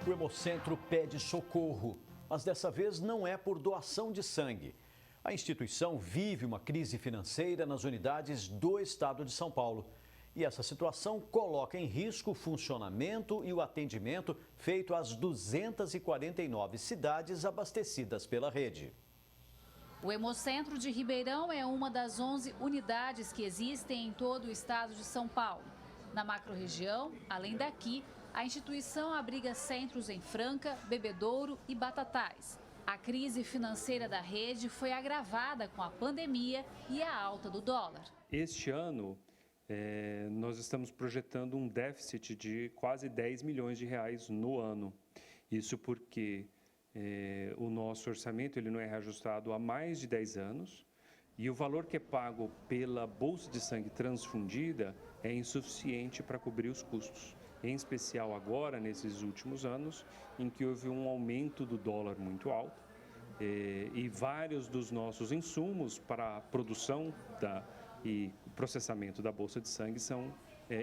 O Hemocentro pede socorro, mas dessa vez não é por doação de sangue. A instituição vive uma crise financeira nas unidades do estado de São Paulo. E essa situação coloca em risco o funcionamento e o atendimento feito às 249 cidades abastecidas pela rede. O Hemocentro de Ribeirão é uma das 11 unidades que existem em todo o estado de São Paulo. Na macro-região, além daqui, a instituição abriga centros em Franca, Bebedouro e Batatais. A crise financeira da rede foi agravada com a pandemia e a alta do dólar. Este ano, nós estamos projetando um déficit de quase 10 milhões de reais no ano. Isso porque o nosso orçamento ele não é reajustado há mais de 10 anos e o valor que é pago pela bolsa de sangue transfundida é insuficiente para cobrir os custos. Em especial agora, nesses últimos anos, em que houve um aumento do dólar muito alto e vários dos nossos insumos para a produção e processamento da bolsa de sangue são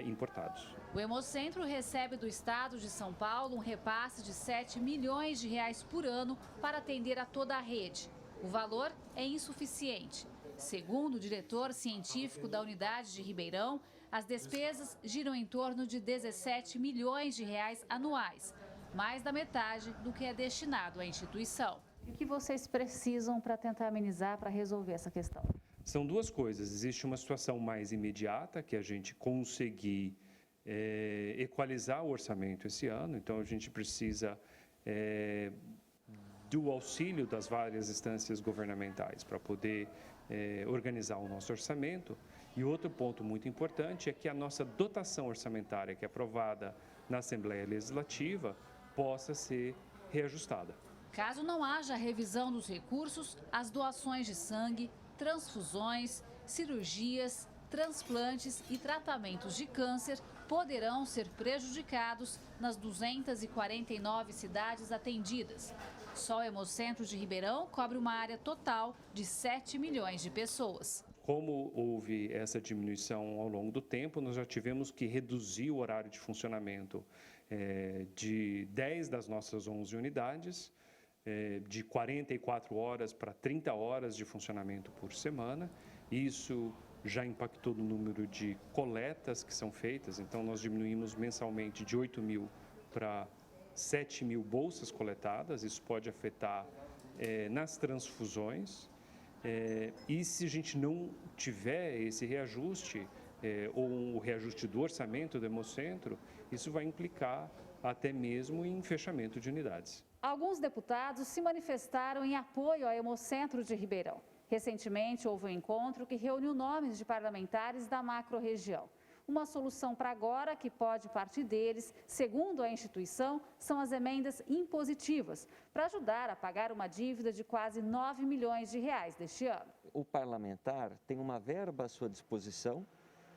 importados. O Hemocentro recebe do estado de São Paulo um repasse de 7 milhões de reais por ano para atender a toda a rede. O valor é insuficiente. Segundo o diretor científico da unidade de Ribeirão, as despesas giram em torno de 17 milhões de reais anuais, mais da metade do que é destinado à instituição. E o que vocês precisam para tentar amenizar, para resolver essa questão? São duas coisas. Existe uma situação mais imediata, que a gente conseguir equalizar o orçamento esse ano. Então, a gente precisa do auxílio das várias instâncias governamentais para poder organizar o nosso orçamento. E outro ponto muito importante é que a nossa dotação orçamentária, que é aprovada na Assembleia Legislativa, possa ser reajustada. Caso não haja revisão dos recursos, as doações de sangue, transfusões, cirurgias, transplantes e tratamentos de câncer poderão ser prejudicados nas 249 cidades atendidas. Só o Hemocentro de Ribeirão cobre uma área total de 7 milhões de pessoas. Como houve essa diminuição ao longo do tempo, nós já tivemos que reduzir o horário de funcionamento de 10 das nossas 11 unidades, de 44 horas para 30 horas de funcionamento por semana. Isso já impactou no número de coletas que são feitas, então nós diminuímos mensalmente de 8 mil para 7 mil bolsas coletadas. Isso pode afetar nas transfusões. E se a gente não tiver esse reajuste, ou o reajuste do orçamento do Hemocentro, isso vai implicar até mesmo em fechamento de unidades. Alguns deputados se manifestaram em apoio ao Hemocentro de Ribeirão. Recentemente, houve um encontro que reuniu nomes de parlamentares da macro-região. Uma solução para agora, que pode partir deles, segundo a instituição, são as emendas impositivas, para ajudar a pagar uma dívida de quase 9 milhões de reais deste ano. O parlamentar tem uma verba à sua disposição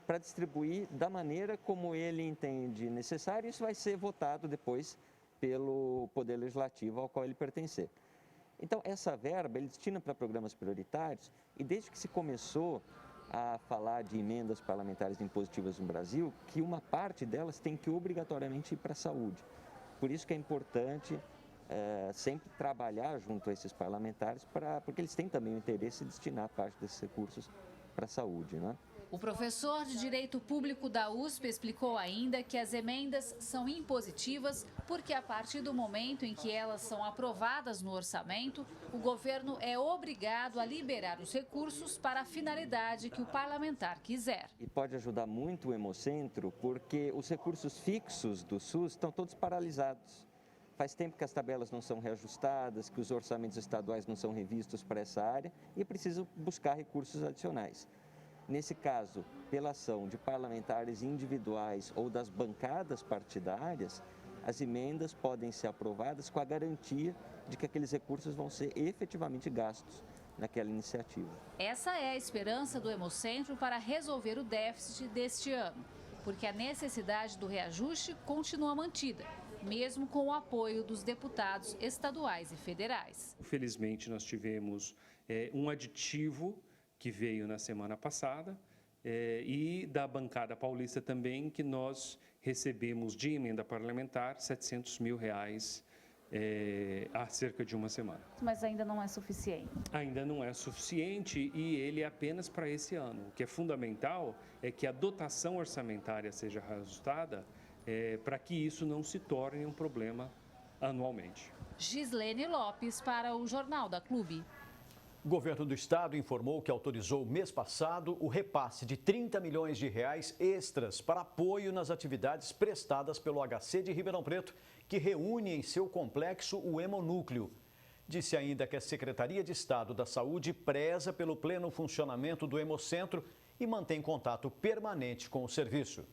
para distribuir da maneira como ele entende necessário. Isso vai ser votado depois pelo Poder Legislativo ao qual ele pertencer. Então, essa verba ele destina para programas prioritários e desde que se começou a falar de emendas parlamentares impositivas no Brasil, que uma parte delas tem que obrigatoriamente ir para a saúde. Por isso que é importante sempre trabalhar junto a esses parlamentares, porque eles têm também o interesse de destinar parte desses recursos para a saúde, né? O professor de Direito Público da USP explicou ainda que as emendas são impositivas porque, a partir do momento em que elas são aprovadas no orçamento, o governo é obrigado a liberar os recursos para a finalidade que o parlamentar quiser. E pode ajudar muito o Hemocentro porque os recursos fixos do SUS estão todos paralisados. Faz tempo que as tabelas não são reajustadas, que os orçamentos estaduais não são revistos para essa área e é preciso buscar recursos adicionais. Nesse caso, pela ação de parlamentares individuais ou das bancadas partidárias, as emendas podem ser aprovadas com a garantia de que aqueles recursos vão ser efetivamente gastos naquela iniciativa. Essa é a esperança do Hemocentro para resolver o déficit deste ano, porque a necessidade do reajuste continua mantida, mesmo com o apoio dos deputados estaduais e federais. Felizmente, nós tivemos um aditivo que veio na semana passada e da bancada paulista também, que nós recebemos de emenda parlamentar R$700 mil há cerca de uma semana. Mas ainda não é suficiente. Ainda não é suficiente e ele é apenas para esse ano. O que é fundamental é que a dotação orçamentária seja reajustada para que isso não se torne um problema anualmente. Gislene Lopes para o Jornal da Clube. O governo do estado informou que autorizou mês passado o repasse de R$30 milhões extras para apoio nas atividades prestadas pelo HC de Ribeirão Preto, que reúne em seu complexo o Hemonúcleo. Disse ainda que a Secretaria de Estado da Saúde preza pelo pleno funcionamento do Hemocentro e mantém contato permanente com o serviço.